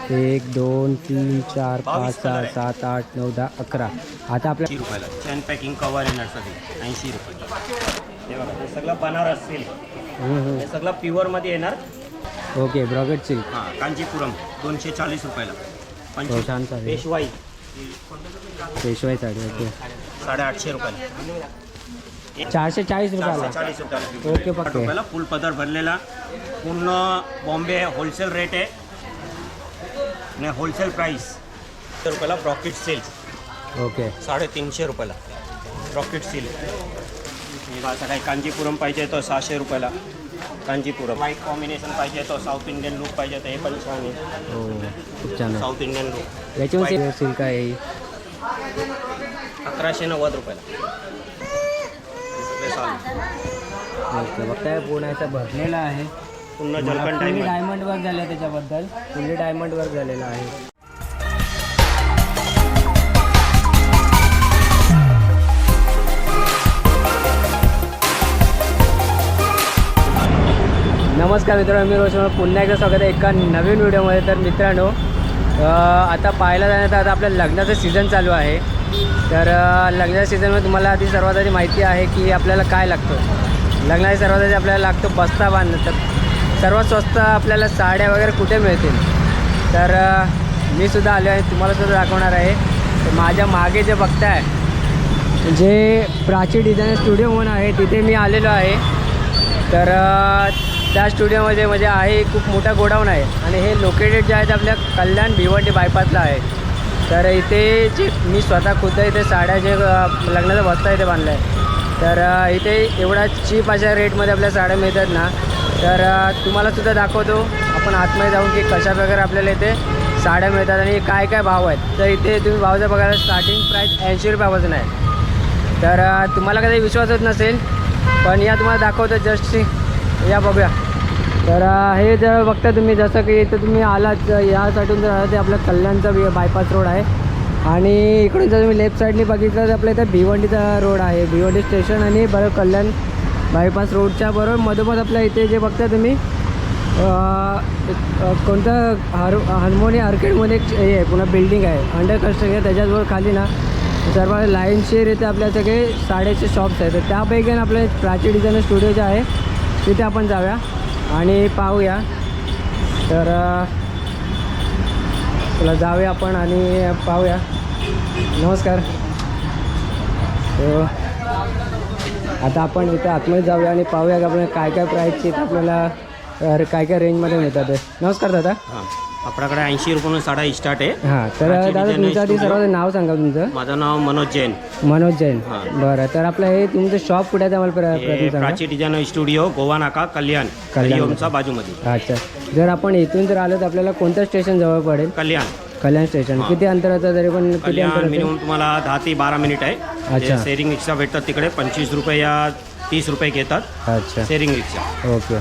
1 2 3 4 5 6 7 8 9 10 11. आता आपल्या 80 रुपयाला चेन पॅकिंग कवर येणार सगळे 80 रुपये. हे बघा हे सगळं बनारस सिल्क, हे सगळं प्युअरमध्ये येणार. Okay brocade silk. हां कांजीपुरम 240 रुपयाला. हो छान चालेल. पेशवाई पेशवाई साडी. ओके 850 रुपयाला. 440 रुपयाला. 440 रुपयाला. ओके 8 रुपयाला फुल पदर भरलेला पूर्ण बॉम्बे होलसेल रेट आहे आणि होलसेल प्राईस रुपयाला. ब्रॉकेट सिल्क ओके 350 रुपयाला. ब्रॉकेट सिल्क हे असं काही कांजीपुरम पाहिजे तर 600 रुपयाला. कांजीपुरम व्हाईट कॉम्बिनेशन पाहिजे तर साऊथ इंडियन लुक पाहिजे तर हे पण छान आहे. हो खूप छान आहे. साऊथ इंडियन लुक याच्यामध्ये सिल्क आहे 1190 रुपयाला. हे सगळे साल ओके बघताय पूर्ण असं भरलेला आहे. पूर्ण मला जलकन फुल्ली डायमंड. डायमंड वर्क झालं आहे त्याच्याबद्दल. फुल्ली डायमंड वर्क झालेलं आहे. नमस्कार मित्रांनो, मी रोशन पुन्हा एकदा स्वागत आहे एका नवीन व्हिडिओमध्ये. तर मित्रांनो आता पाहायला जाण्यात आता आपल्या लग्नाचं सीझन चालू आहे. तर लग्नाच्या सीझनमध्ये तुम्हाला आधी सर्वात आधी माहिती आहे की आपल्याला काय लागतं. लग्नाच्या सर्वात आधी आपल्याला लागतो बस्ता बांधणं. तर सर्वात स्वस्त आपल्याला साड्या वगैरे कुठे मिळतील. तर मी सुद्धा आलो आहे, तुम्हाला सुद्धा दाखवणार आहे. तर माझ्या मागे जे बघताय जे प्राची डिझाईन स्टुडिओ म्हणून आहे तिथे मी आलेलो आहे. तर त्या स्टुडिओमध्ये म्हणजे आहे खूप मोठा गोडाऊन आहे आणि हे लोकेटेड जे आहे ते आपल्या कल्याण भिवंडी बायपासला आहे. तर इथे जे मी स्वतः खुद इथे साड्या जे लग्नाचा बस्ता इथे बांधला आहे. तर इथे एवढा चीप अशा रेटमध्ये आपल्या साड्या मिळतात ना. तर तुम्हाला सुद्धा दाखवतो आपण आतमध्ये जाऊन की कशा प्रकारे आपल्याला इथे साड्या मिळतात आणि काय काय भाव आहेत. तर इथे तुम्ही भाव जर बघायला स्टार्टिंग प्राईस 80 रुपयापासून आहे. तर तुम्हाला कधी विश्वासच नसेल पण या तुम्हाला दाखवतो जस्ट या बघूया. तर हे जर बघता तुम्ही जसं की इथं तुम्ही आलात यासाठून जर आला ते आपल्या कल्याणचा बायपास रोड आहे आणि इकडून जर तुम्ही लेफ्ट साईडने बघितलं तर आपल्या इथं भिवंडीचा रोड आहे. भिवंडी स्टेशन आणि बरोबर कल्याण बायपास रोडच्या बरोबर मधोमध आपल्या इथे जे बघता तुम्ही कोणतं हार्मोनी आर्केडमध्ये एक हे आहे पुन्हा बिल्डिंग आहे अंडर कन्स्ट्रक्शन आहे. त्याच्याजवळ खाली ना सर्व लाईनशेर इथे आपल्या सगळे साड्याचे शॉप्स आहेत. तर त्यापैकी आपल्या प्राची डिझाईन स्टुडिओ जे आहे तिथे आपण जाऊया आणि पाहूया. तर चला जाऊया आपण आणि पाहूया. नमस्कार. तर आता आपण इथे आतमध्ये जाऊया आणि पाहूया की आपल्याला काय काय प्राईसचे इथे आपल्याला काय काय रेंजमध्ये मिळतात. नमस्कार दादा. हां आपल्याकडे 80 रुपयानं साडा स्टार्ट आहे. हां तर दादा तुमचं आधी सर्वात नाव सांगा तुमचं. माझं नाव मनोज जैन. मनोज जैन. हां. बरं तर आपलं हे तुमचं शॉप कुठे आहे ते मला प्रथम सांगा. प्राची डिझाईन स्टुडिओ गोवा नाका कल्याण हरिओमचा बाजूमध्ये. अच्छा जर आपण इथून जर आलो तर आपल्याला कोणतं स्टेशन जवळ पडेल. कल्याण. कल्याण स्टेशन किती अंतराचं तरी पण किती कल्याण अंतर मिनिमम तुम्हाला 10 ते 12 मिनिट आहे. अच्छा. शेअरिंग रिक्षा भेटतात तिकडे 25 रुपये या 30 रुपये घेतात अच्छा शेअरिंग रिक्षा. ओके.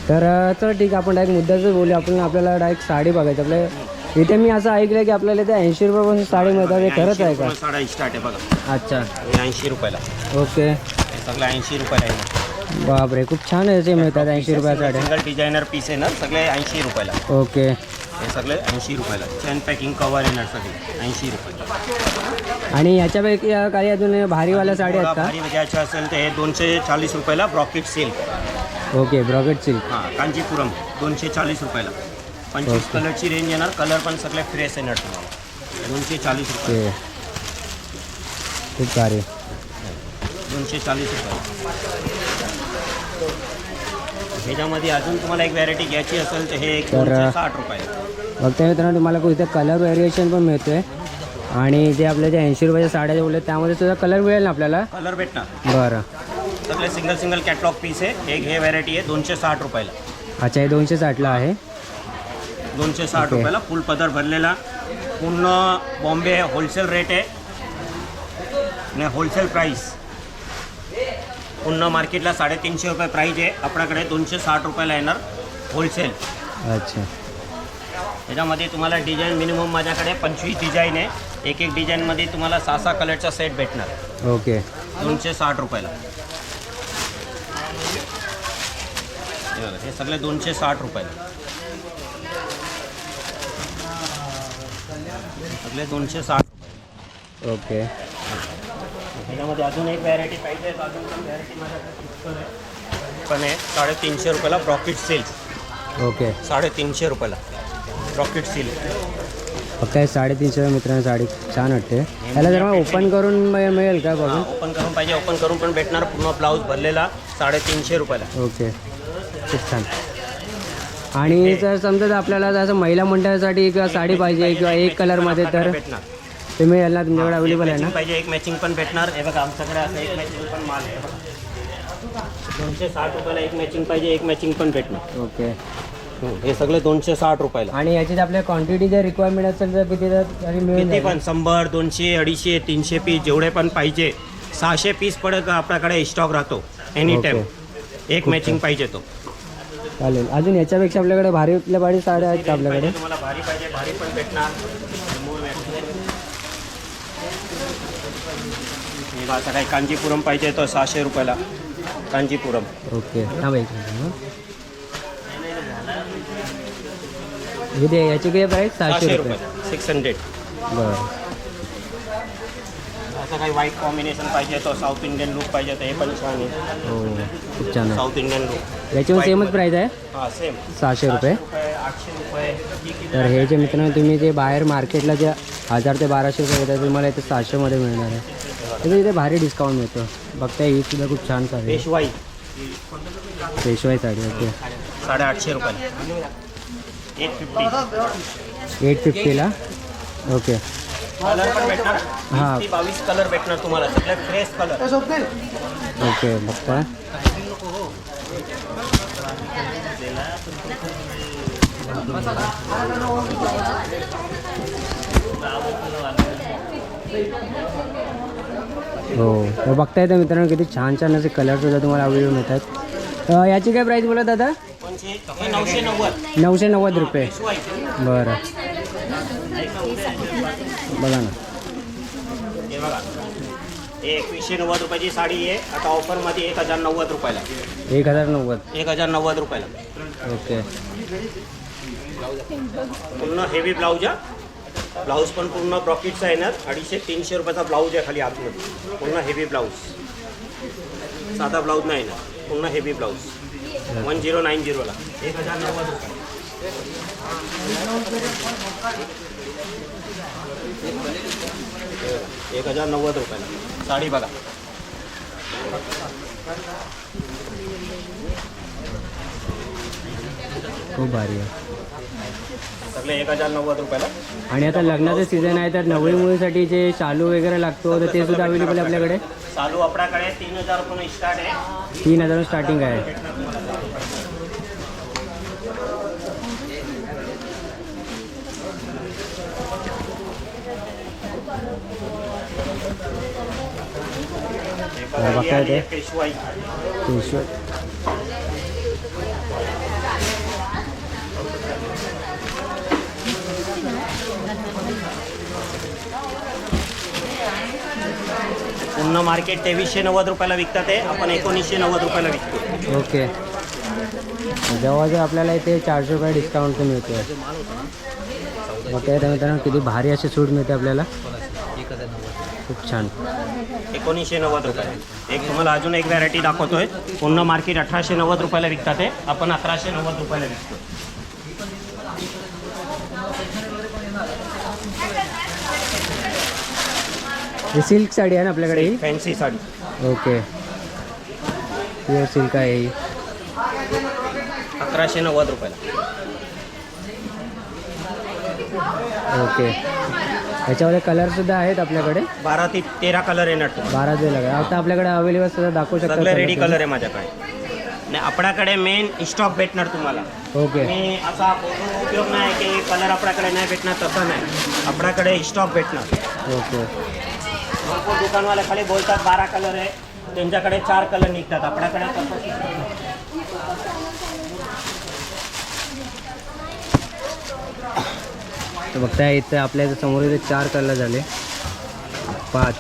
तर चला ठीक आहे आपण डायरेक्ट मुद्द्याचं बोलूया. आपण आपल्याला डायरेक्ट साडी बघायची. आपल्या इथे मी असं ऐकलं की आपल्याला इथे 80 रुपयापासून साडी मिळतात. हे खरंच आहे का. साडा स्टार्ट आहे बघा. अच्छा 80 रुपयाला. ओके हे सगळं 80 रुपयाला आहे. बापरे खूप छान याचे मिळतात 80 रुपया साड्या. सिंगल डिझायनर पीस आहे ना सगळे 80 रुपयाला. ओके हे सगळे 80 रुपयाला. चेन पॅकिंग कवर येणार सगळे 80 रुपये. आणि याच्यापैकी काही अजून भारीवाल्या साड्या आहेत का. भारी घ्यायचं असेल तर हे 240 रुपयाला brocade silk. Okay brocade silk. हां कांजीपुरम 240 रुपयाला. 25 कलरची रेंज येणार. कलर पण सगळे फ्रेश येणार तुम्हाला. 240 रुपये. ओके खूप भारी. 240 रुपये. ह्याच्यामध्ये अजून तुम्हाला एक व्हॅरायटी घ्यायची असेल तर हे 260 रुपये. बघता मित्रांनो तुम्हाला इथे कलर व्हेरिएशन पण मिळतोय आणि जे आपल्या जे 80 रुपयाच्या साड्या जे बोलले त्यामध्ये सुद्धा कलर मिळेल ना आपल्याला. कलर भेटणार. बरं सगळे सिंगल कॅटलॉग पीस आहे. एक हे व्हॅरायटी आहे 260 रुपयाला. अच्छा हे 260ला आहे. 260 रुपयाला फुल पदर भरलेला पूर्ण बॉम्बे होलसेल रेट आहे आणि होलसेल प्राईस पूर्ण मार्केटला 350 रुपये प्राईज आहे. आपल्याकडे 260 रुपयाला येणार होलसेल. अच्छा त्याच्यामध्ये तुम्हाला डिझाईन मिनिमम माझ्याकडे 25 डिझाईन आहे. एक डिझाईनमध्ये तुम्हाला 6 कलरचा सेट भेटणार. ओके 260 रुपयाला. हे सगळे 260 रुपयाला. सगळे 260. ओके. त्याच्यामध्ये अजून एक व्हॅरायटी पाहिजे तर अजून पण व्हॅरायटी माझ्याकडे पण आहे 350 रुपयाला प्रॉफिट सेल. ओके. 350 रुपयाला प्रॉफिट सेल. फक्त 350 मित्रांनो साडी छान वाटते. त्याला जर मग ओपन करून मिळेल का बघून? ओपन करून पाहिजे ओपन करून पण भेटणार. पूर्ण ब्लाऊज भरलेला 350 रुपयाला. ओके, खूप छान. आणि जर समजा आपल्याला जसं महिला मंडळासाठी किंवा साडी पाहिजे किंवा एक कलरमध्ये तर भेटणार. ते मिळेल ना तुमच्याकडे अवेलेबल आहे ना? पाहिजे एक मॅचिंग पण भेटणार. हे बघा आमच्याकडे असं एक मॅचिंग पण माल आहे. 260 रुपयाला एक मॅचिंग पाहिजे एक मॅचिंग पण भेटणार. ओके. हे सगळे 260 रुपयाला. आणि याची आपल्या क्वांटिटी जर रिक्वायरमेंट असेल तर किती तरी मिळून किती पण 100 200 250 300 पीस जेवढे पण पाहिजे. 600 पीस पडत आपल्याकडे स्टॉक राहतो एनी टाइम. एक मॅचिंग पाहिजे तो चालेल. अजून याच्यापेक्षा आपल्याकडे भारीतल्या भारी साड्या आहेत का आपल्याकडे? तुम्हाला भारी पाहिजे भारी पण भेटणार. असं काही कांजीपुरम पाहिजे तो 600 रुपयाला कांजीपुरम. ओके. हां बाई. हे याची काय प्राईस? 600 रुपये. 600. बरं. असं काही व्हाईट कॉम्बिनेशन पाहिजे तो साऊथ इंडियन लुक पाहिजे तर हे पण छान आहे. हो, खूप छान आहे. South Indian look. याची पण सेमच प्राईस आहे? हां सेम 600 रुपये. 800 रुपये. तर हे जे मित्रांनो तुम्ही जे बाहेर मार्केटला जे 1000 ते 1200 रुपये घेतात तुम्हाला इथे 600मध्ये मिळणार आहे. तर इथे भारी डिस्काउंट मिळतो. बघता ही सुद्धा खूप छान साडी. पेशवाई साडी. ओके. 850 रुपये. 850ला. ओके. कलर पण भेटणार. हां. 22 कलर भेटणार तुम्हाला सगळे फ्रेश कलर. ओके. बघता हो. तर बघता येतं मित्रांनो किती छान छान असे कलर सुद्धा तुम्हाला अवेलेबल मिळतात. याची काय प्राईस बोलत दादा? 990 रुपये. बरं. बघा ना. हे बघा 2190 रुपयाची साडी आहे आता ऑफरमध्ये 1090 रुपयाला. 1090. 1090 रुपयाला. ओके. पूर्ण हेवी ब्लाऊज आहे. ब्लाऊज पण पूर्ण प्रॉफिटचा येणार. 250-300 रुपयाचा ब्लाऊज आहे खाली आतमध्ये. पूर्ण हेवी ब्लाऊज. साधा ब्लाऊज नाही ना पूर्ण हेवी ब्लाऊज. 1090ला 1090 रुपये. 1090 रुपयाला साडी बघा. खूप भारी आहे. सगळे 1090 रुपयाला. आणि आता लग्नाचं सीझन आहे तर नवरी मुलीसाठी जे शालू वगैरे लागतो तर ते सुद्धा अवेलेबल आहे आपल्याकडे. चालू आपल्याकडे 3000 रुपये स्टार्ट आहे. 3000 स्टार्टिंग आहे. बघता येते पेशवाई. पूर्ण मार्केट 2390 रुपयाला विकतात आहे. आपण 1990 रुपयाला विकतो. ओके. जवळजवळ आपल्याला इथे 400 रुपये डिस्काउंट मिळतो. मग त्या मित्रांनो किती भारी असे सूट मिळते आपल्याला. खूप छान. 1990 रुपये. एक तुम्हाला अजून एक व्हॅरायटी दाखवतोय. पूर्ण मार्केट 1890 रुपयाला विकतात आहे. आपण 1190 रुपयाला विकतो. ही सिल्क साडी आहे ना आपल्याकडे? ही फॅन्सी साडी. ओके. प्युअर सिल्क आहे ही. 1190 रुपयाला. ओके. याच्यामध्ये कलरसुद्धा आहेत आपल्याकडे. 12 ते 13 कलर येणार. 12 ते लगा. आता आपल्याकडे अवेलेबल सुद्धा दाखवू शकता. सगळे रेडी कलर आहे माझ्याकडे. नाही आपल्याकडे मेन स्टॉक भेटणार तुम्हाला. ओके. मी असा बोलून उपयोग नाही की कलर आपल्याकडे नाही भेटणार तसं नाही. आपल्याकडे स्टॉक भेटणार. ओके. भरपूर दुकानवाले खाली बोलतात 12 कलर आहे त्यांच्याकडे 4 कलर निघतात. आपल्याकडे तसं तर बघता इथे आपल्या इथे समोर इथे 4 कलर झाले. 5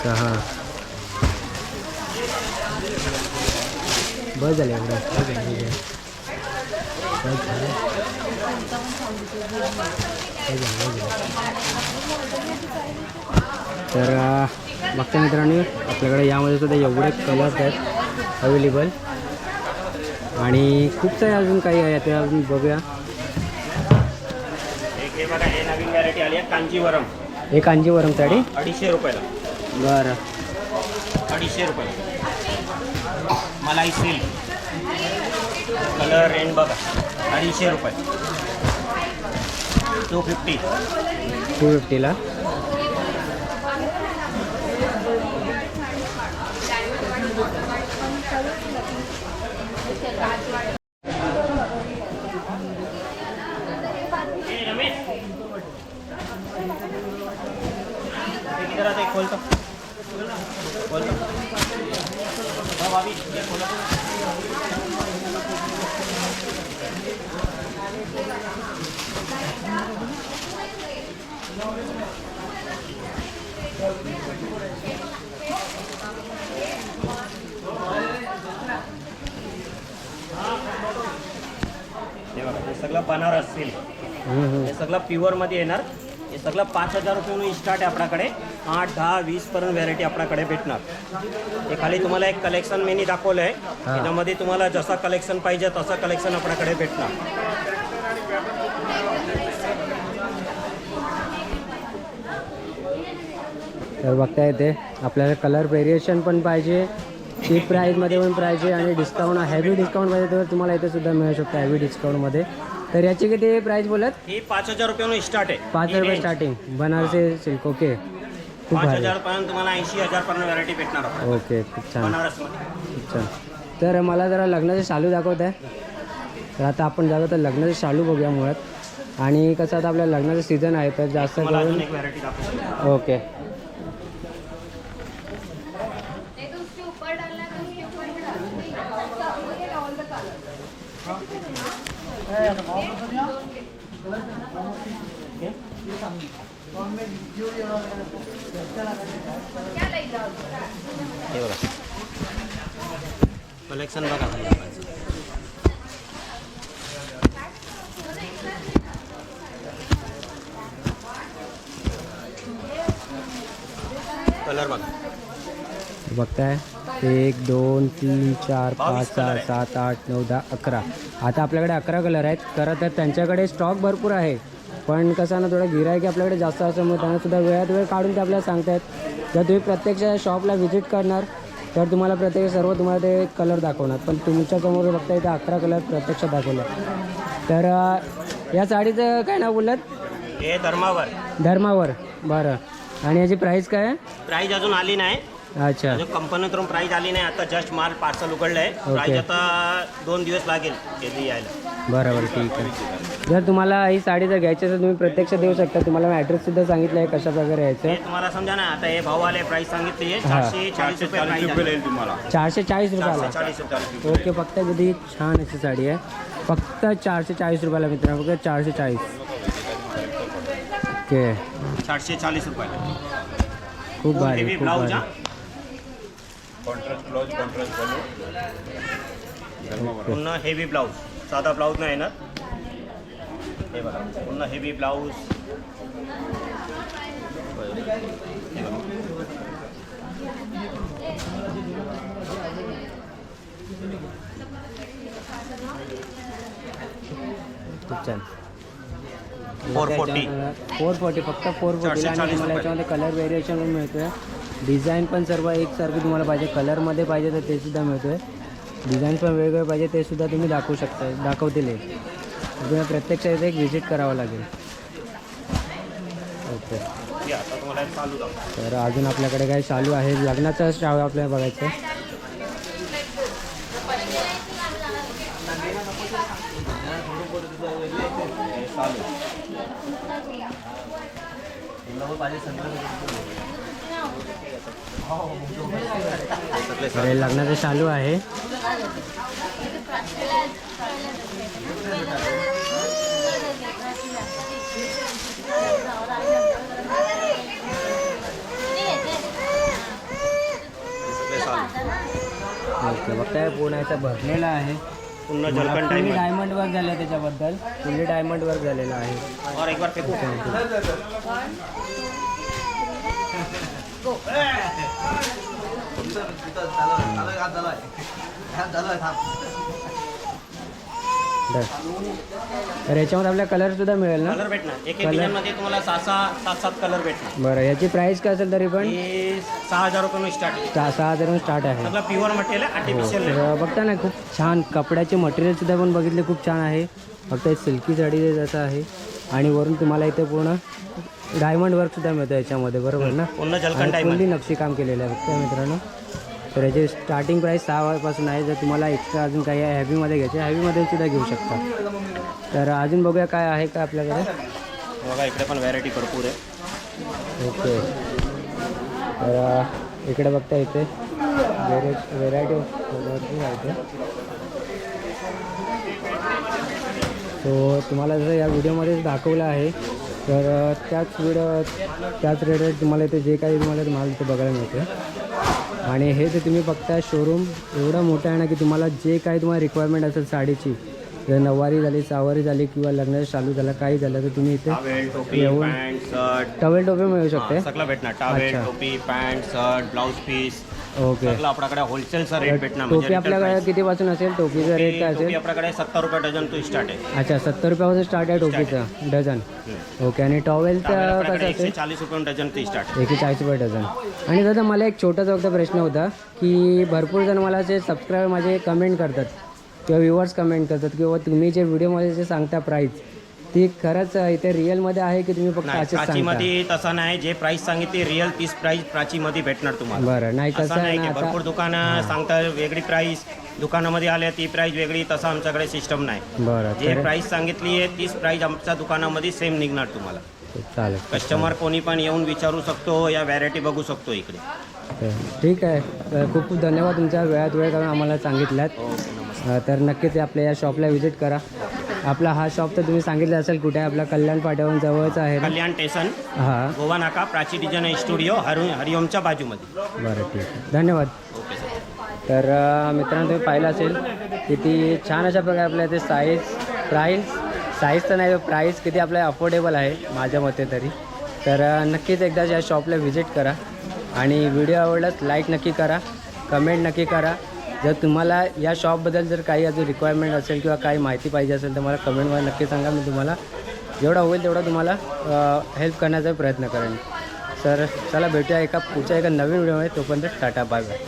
6 बस झाले एवढं. तर बघता मित्रांनो आपल्याकडे यामध्ये सुद्धा एवढे कलर्स आहेत अवेलेबल आणि खूप सारे अजून काही आहे ते अजून बघूया. हे बघा, हे नवीन व्हरायटी आली आहे कांजीवरम. हे कांजीवरम साडी 250 रुपयाला. बरं 250 रुपये. मलाई सिल्क कलर रेंज बघा 250 रुपये. 250. 250ला. जरा ते खोलतो खोलतो. हो भाभी, ये खोलो. हे बघा, हे सगळं बनारस सिल्क. हे सगळं प्युअरमध्ये येणार. हे सगळं 5000 रुपये स्टार्ट आहे आपल्याकडे. 8, 10, 20 पर्यंत व्हरायटी आपल्याकडे भेटणार. हे खाली तुम्हाला एक कलेक्शन मेनी दाखवलं आहे. त्याच्यामध्ये तुम्हाला जसं कलेक्शन पाहिजे तसं कलेक्शन आपल्याकडे भेटणार. तर बघता येते आपल्याला कलर व्हेरिएशन पण पाहिजे, चीप प्राईजमध्ये पण पाहिजे आणि डिस्काउंट हॅवी डिस्काउंट पाहिजे तर तुम्हाला इथे सुद्धा मिळू शकतं हॅवी डिस्काउंटमध्ये. तर याची किती प्राईस बोलत? ही 5000 रुपये स्टार्ट आहे. 5,000 रुपये स्टार्टिंग बनारसी सिल्क. ओके खूप भारी. 5000 पर्यंत तुम्हाला 80,000 पर्यंत व्हरायटी भेटणार आपल्याला. ओके खूप छान बनारसमध्ये. खूप छान. तर मला जरा लग्नाचे शालू दाखवत आहे. तर आता आपण जाऊ तर लग्नाचे शालू बघूया मुळात. आणि कसं आता आपल्या लग्नाचं सीझन आहे तर जास्त मला करून अजून एक व्हरायटी दाखवतो. ओके हे बघा कलेक्शन बघा. कलर बघा. बघताय 1 2 3 4 5 6 7 8 9 10 11. आता आपल्याकडे 11 कलर आहेत. खरं तर त्यांच्याकडे स्टॉक भरपूर आहे पण कसं ना थोडं गिरायक आपल्याकडे जास्त असल्यामुळे त्यांना सुद्धा वेळात वेळ काढून ते आपल्याला सांगतायत. जर तुम्ही प्रत्यक्ष शॉपला व्हिजिट करणार तर तुम्हाला प्रत्येक सर्व तुम्हाला ते कलर दाखवणार पण तुमच्यासमोर बघता इथे 11 कलर प्रत्यक्ष दाखवलं. तर या साडीचं काय नाव बोललात? हे धर्मावर. धर्मावर. बरं आणि याची प्राईस काय आहे? प्राईज अजून आली नाही. अच्छा अजून कंपनीतून प्राईज आली नाही. आता जस्ट माल पार्सल उघडलं आहे. प्राईज आता 2 दिवस लागेल कधी यायला. बरोबर ठीक आहे. जर तुम्हाला ही साडी जर घ्यायची असेल तुम्ही प्रत्यक्ष देऊ शकता. तुम्हाला मी ॲड्रेससुद्धा सांगितलं आहे कशा प्रकारे यायचं. हे तुम्हाला समजा ना आता हे भाऊवाले प्राईस सांगितली आहे 440 रुपये प्राईस तुम्हाला. 440 रुपयाला. 440 रुपये. ओके फक्त किती छान अशी साडी आहे. फक्त 440 रुपयाला मित्रांनो. फक्त 440. ओके 440 रुपये. खूप भारी खूप ब्लाऊज. भारी. पुन्हा हेवी ब्लाऊज. साधा ब्लाऊज नाही येणार. हे बघा पुन्हा हेवी ब्लाऊज. खूप छान. 440. 440 फक्त 440 आणि तुम्हाला याच्यामध्ये कलर व्हेरिएशन पण मिळतोय. डिझाईन पण सर्व एकसारखी तुम्हाला पाहिजे. कलरमध्ये पाहिजे तर ते सुद्धा मिळतोय. डिझाईन पण वेगवेगळे पाहिजे ते सुद्धा तुम्ही दाखवू शकता. दाखवतील हे तुम्हाला प्रत्यक्ष इथे एक व्हिजिट करावं लागेल. ओके तर अजून आपल्याकडे काय चालू आहे लग्नाचं शाळू आपल्याला बघायचं. लग्नाचं चालू आहे. ओके बघताय पूर्ण याचा भरलेला आहे. पूर्ण जलकन डायमंड डायमंड वर्क झालं त्याच्याबद्दल फुल्ली डायमंड वर्क झालेलं आहे. और एक बार फेंकू बरं. तर याच्यामध्ये आपल्याला कलर सुद्धा मिळेल ना? कलर भेटणार एक डिझाईन मध्ये तुम्हाला 6-7 कलर भेटणार. बरं, याची प्राइस काय असेल तरी पण? हे 6,000 रुपये स्टार्ट आहे. 6,000 स्टार्ट आहे. सगळं प्युअर मटेरियल आहे, आर्टिफिशियल नाही. तर बघता ना खूप छान कपड्याचे मटेरियल सुद्धा पण बघितले खूप छान आहे. फक्त एक सिल्की साडी जसं आहे आणि वरून तुम्हाला इथे पूर्ण डायमंड वर्क सुद्धा मिळतं याच्यामध्ये, बरोबर ना? पूर्ण जलकन आणि डायमंड. फुल्ली नक्षी काम केलेलं आहे बघता मित्रांनो. तर याची स्टार्टिंग प्राईस 6 पासून आहे. जर तुम्हाला एक्स्ट्रा अजून काही हॅवीमध्ये घ्यायचे हॅवीमध्ये सुद्धा घेऊ शकता. तर अजून बघूया काय आहे का आपल्याकडे. बघा इकडे पण व्हरायटी भरपूर आहे. ओके. तर इकडे बघता इथे व्हेरायटी भरपूर आहे ते. सो तुम्हाला जसं या व्हिडिओमध्ये दाखवलं आहे तर त्याच रेटवर तुम्हाला इथे जे काही तुम्हाला माल इथे बघायला मिळते. आणि हे जे तुम्ही बघताय शोरूम एवढं मोठं आहे ना की तुम्हाला जे काही तुम्हाला रिक्वायरमेंट असेल साडीची, जर नऊवारी झाली, सहावारी झाली किंवा लग्नाचं चालू झालं काही झालं तर तुम्ही इथे टॉवेल, टोपी, येऊन पॅन्ट, शर्ट टॉवेल टोपी मिळू शकते. सगळं भेटणार. टॉवेल, अच्छा. टोपी, pant, shirt, blouse piece okay. सगळं आपल्याकडे होलसेलचा रेट भेटणार. टोपी आपल्याकडे कितीपासून असेल? टोपीचा रेट काय टोपी असेल? आपल्याकडे 70 रुपये डझन तो स्टार्ट आहे. अच्छा, 70 रुपयापासून स्टार्ट आहे टोपीचा डझन. ओके. आणि टॉवेलचं कसं असेल? 140 रुपये डझन ते स्टार्ट. 140 रुपये डझन. आणि दादा मला एक छोटासा फक्त प्रश्न होता की भरपूर जण मला जे सबस्क्रायबर माझे कमेंट करतात किंवा व्ह्युअर्स कमेंट करतात किंवा तुम्ही जे व्हिडिओमध्ये जे सांगता प्राईस ती खरंच इथे रिअलमध्ये आहे की तुम्ही फक्त असेच सांगता? प्राचीमध्ये तसं नाही. जे प्राइस सांगितली रिअल तीच प्राइस प्राचीमध्ये भेटणार तुम्हाला. बरं. नाही कसं असं आहे नाही ना की आता भरपूर दुकानं सांगतात वेगळी प्राइस, दुकानामध्ये आल्या ती प्राइस वेगळी, तसं आमच्याकडे सिस्टम नाही. बरं. जे तर प्राइस सांगितली आहे तीच प्राइस आमच्या दुकानामध्ये सेम निघणार तुम्हाला. चालेल. कस्टमर कोणी पण येऊन विचारू शकतो, या व्हरायटी बघू शकतो इकडे. तर ठीक आहे. तर खूप खूप धन्यवाद तुमच्या वेळात वेळ काढून आम्हाला सांगितल्यात. तर नक्कीच आपल्या या शॉपला व्हिजिट करा. आपला हा शॉप तर तुम्ही सांगितलं असेल कुठे आहे? आपला कल्याण पाट्यावरून जवळच आहे ना? कल्याण स्टेशन, हां. गोवा नाका, प्राची डिझाईन स्टुडिओ, हरिओमच्या बाजूमध्ये. बरं, ठीक आहे. धन्यवाद. Okay sir. तर मित्रांनो तुम्ही पाहिलं असेल किती छान अशा प्रकारे आपल्या इथे साईज तर नाही, प्राईस किती आपल्या अफोर्डेबल आहे माझ्या मते तरी. तर नक्कीच एकदा या शॉपला व्हिजिट करा आणि व्हिडिओ आवडलाच लाईक नक्की करा, कमेंट नक्की करा. जर तुम्हाला या शॉपबद्दल जर काही अजून रिक्वायरमेंट असेल किंवा काही माहिती पाहिजे असेल तर मला कमेंटमध्ये नक्की सांगा. मी तुम्हाला जेवढा होईल तेवढा तुम्हाला हेल्प करण्याचा प्रयत्न करेन. तर चला भेटूया पुढच्या एका नवीन व्हिडिओमध्ये. तोपर्यंत टाटा, बाय बाय.